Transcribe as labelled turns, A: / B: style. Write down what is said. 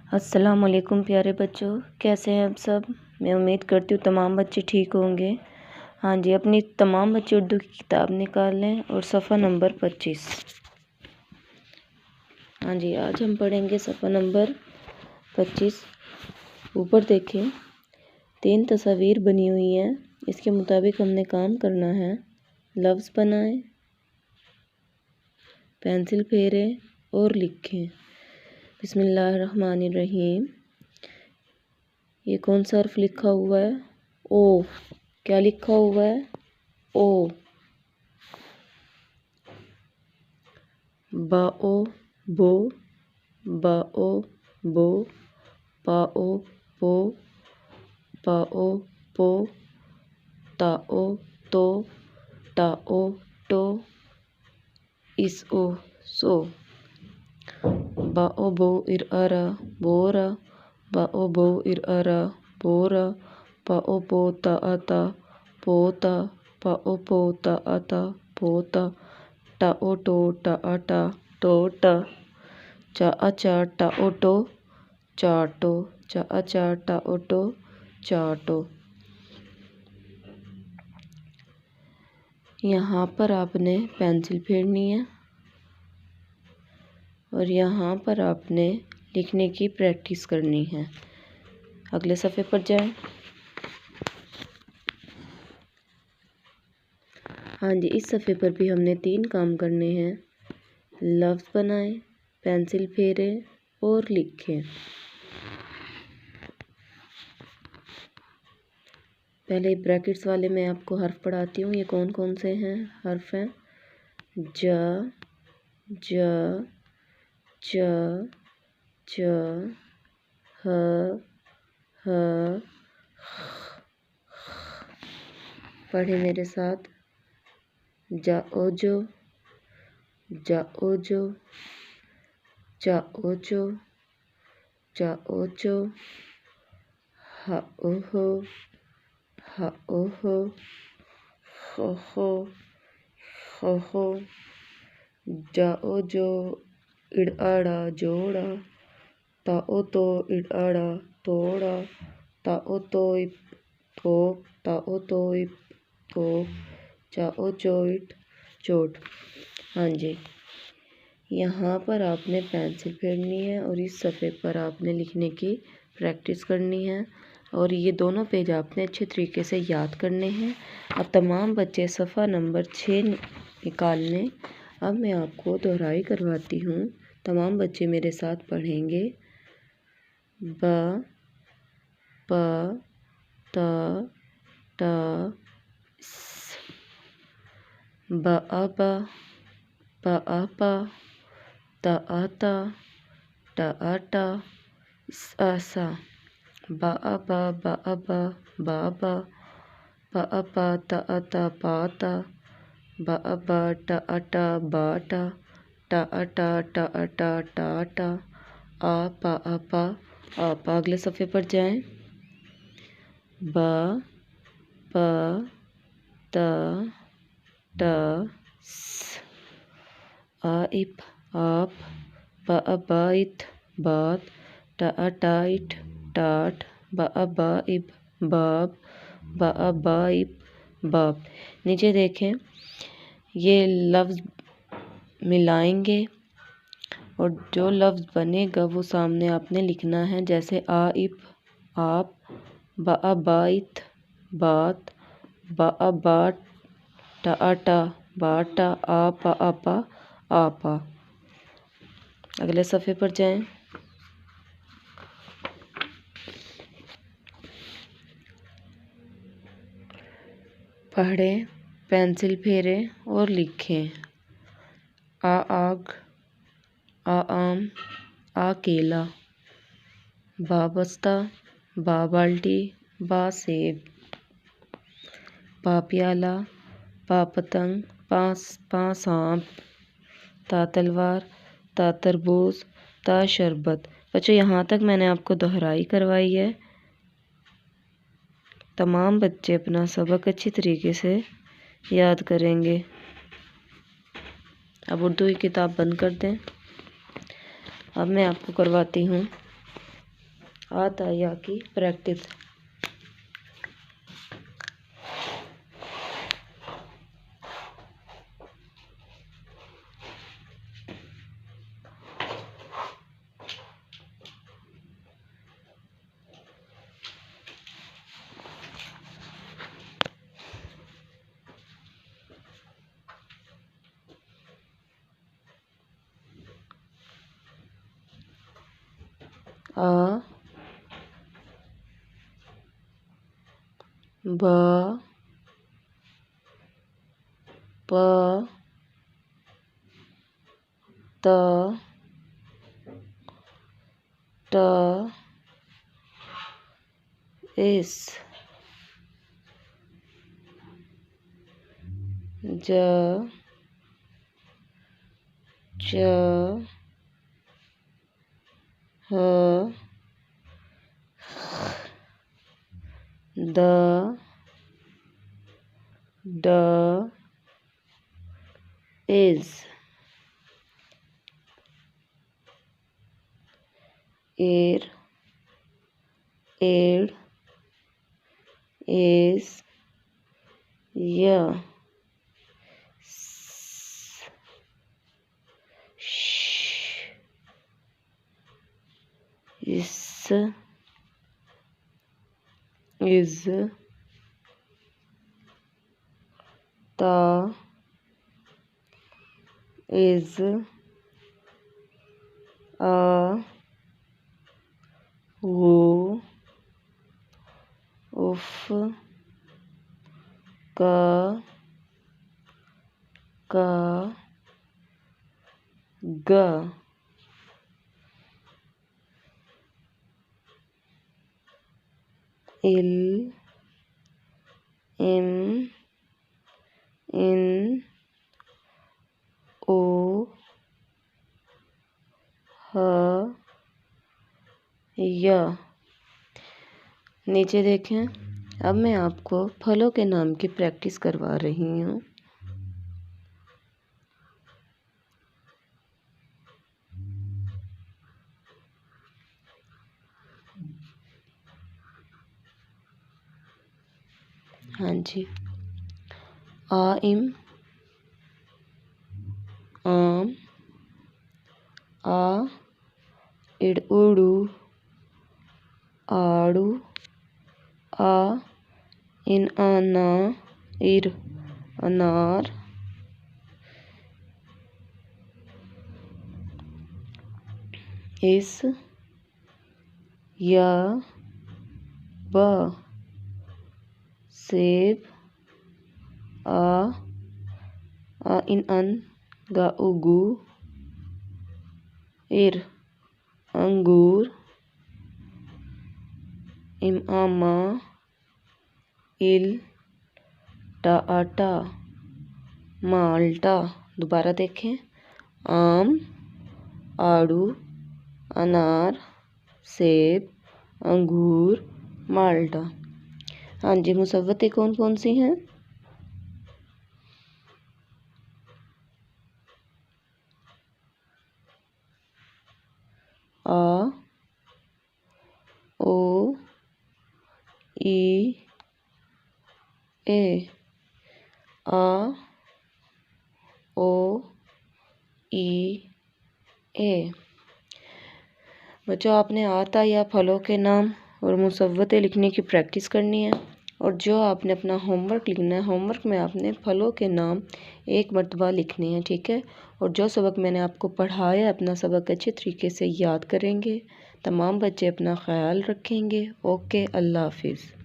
A: अस्सलाम वालेकुम प्यारे बच्चों, कैसे हैं आप सब। मैं उम्मीद करती हूँ तमाम बच्चे ठीक होंगे। हाँ जी, अपनी तमाम बच्चे उर्दू की किताब निकाल लें और सफ़ा नंबर 25। हाँ जी, आज हम पढ़ेंगे सफ़ा नंबर 25। ऊपर देखें, 3 तस्वीर बनी हुई हैं। इसके मुताबिक हमने काम करना है। लफ्ज़ बनाएं, पेंसिल फेरें और लिखें। बिस्मिल्लाहिर्रहमानिर्रहीम। ये कौन सा हर्फ लिखा हुआ है? ओ। क्या लिखा हुआ है? ओ। बाओ बो, बाओ बो, पाओ पो, पाओ पो, ताओ तो, टाओ टो, इसओ सो। बाओ बो इरआरा बोरा, बाओ बो इरआरा बोरा, पाओ पो ताआता पोता, पाओ पो ताआता पोता, टाओ टो टाआटा टोटा, चाआचा टाओटो चाटो, चाआचा टाओटो चाटो। यहाँ पर आपने पेंसिल फेरनी है और यहाँ पर आपने लिखने की प्रैक्टिस करनी है। अगले सफ़े पर जाएं। हाँ जी, इस सफ़े पर भी हमने 3 काम करने हैं। लफ्ज़ बनाएं, पेंसिल फेरें और लिखें। पहले ब्रैकेट्स वाले मैं आपको हर्फ पढ़ाती हूँ। ये कौन कौन से हैं हर्फ हैं? ज, ज, च, च, ह, ह। पढ़े मेरे साथ। जाओ जो, जाओ जो, जाओ जो, जाओ जो, हाओ हो, हाओ हो, हो हो, जाओ जो इड़आड़ा जोड़ा, ताओ तो इड़आड़ा तोड़ा, ताओ तो इप थोप, ताओ तो इप थोप, चाओ चोइट चोट। हाँ जी, यहाँ पर आपने पेंसिल फेरनी है और इस सफ़े पर आपने लिखने की प्रैक्टिस करनी है और ये दोनों पेज आपने अच्छे तरीके से याद करने हैं। अब तमाम बच्चे सफ़ा नंबर 6 निकाल लें। अब मैं आपको दोहराई करवाती हूँ। तमाम बच्चे मेरे साथ पढ़ेंगे। ब, प, त, ट, स, बाबा, पापा, ताता, टाटा, सासा, बाबा, बाबा, बाबा, पापा, ताता, पाता, बाबा, टाटा, बाटा, टाटा, टाटा, टाटा, आपा, आपा, आपा। अगले सफ़े पर जाएं। ब, प, त, ट, स, आइप, आप, बाइत, बात, टाटाइट, टाट, बाइब, बाब, बाइब, बाब। नीचे देखें, ये लफ्ज़ मिलाएंगे और जो लफ्ज़ बनेगा वो सामने आपने लिखना है। जैसे आइप, आप, बाइत, बात, बाट, टाटा, बाटा, आपा, आपा, आपा। अगले सफ़े पर जाएं। पढ़ें, पेंसिल फेरें और लिखें। आग, आम, केला, बस्ता, बाल्टी, सेब, प्याला, पतंग, सांप, तलवार, तरबूज, शरबत। बच्चों, यहाँ तक मैंने आपको दोहराई करवाई है। तमाम बच्चे अपना सबक अच्छी तरीके से याद करेंगे। अब उर्दू की किताब बंद कर दें। अब मैं आपको करवाती हूँ आता या की प्रैक्टिस। आ ब प त ट इस ज च ह द ड इज एर add is ya sh is ta is a wo उफ का ग इल इम इन ओ ह या। नीचे देखें। अब मैं आपको फलों के नाम की प्रैक्टिस करवा रही हूँ। हाँ जी। आम आम आ इड़उड़ू आड़ू आ इन आना इर अनार इस या ब सेब आ इन अन गा उगू इर अंगूर इम आमा इल टा आटा माल्टा। दोबारा देखें। आम आड़ू अनार सेब अंगूर माल्टा। हाँ जी। मुसव्वतें कौन कौन सी हैं? आ ओ ई ए आ ओ ई ए। बच्चों, आपने आता या फलों के नाम और मुसव्वतें लिखने की प्रैक्टिस करनी है। और जो आपने अपना होमवर्क लिखना है, होमवर्क में आपने फलों के नाम एक मरतबा लिखने हैं, ठीक है। और जो सबक मैंने आपको पढ़ाया, अपना सबक अच्छे तरीके से याद करेंगे। तमाम बच्चे अपना ख्याल रखेंगे। ओके, अल्लाह हाफिज़।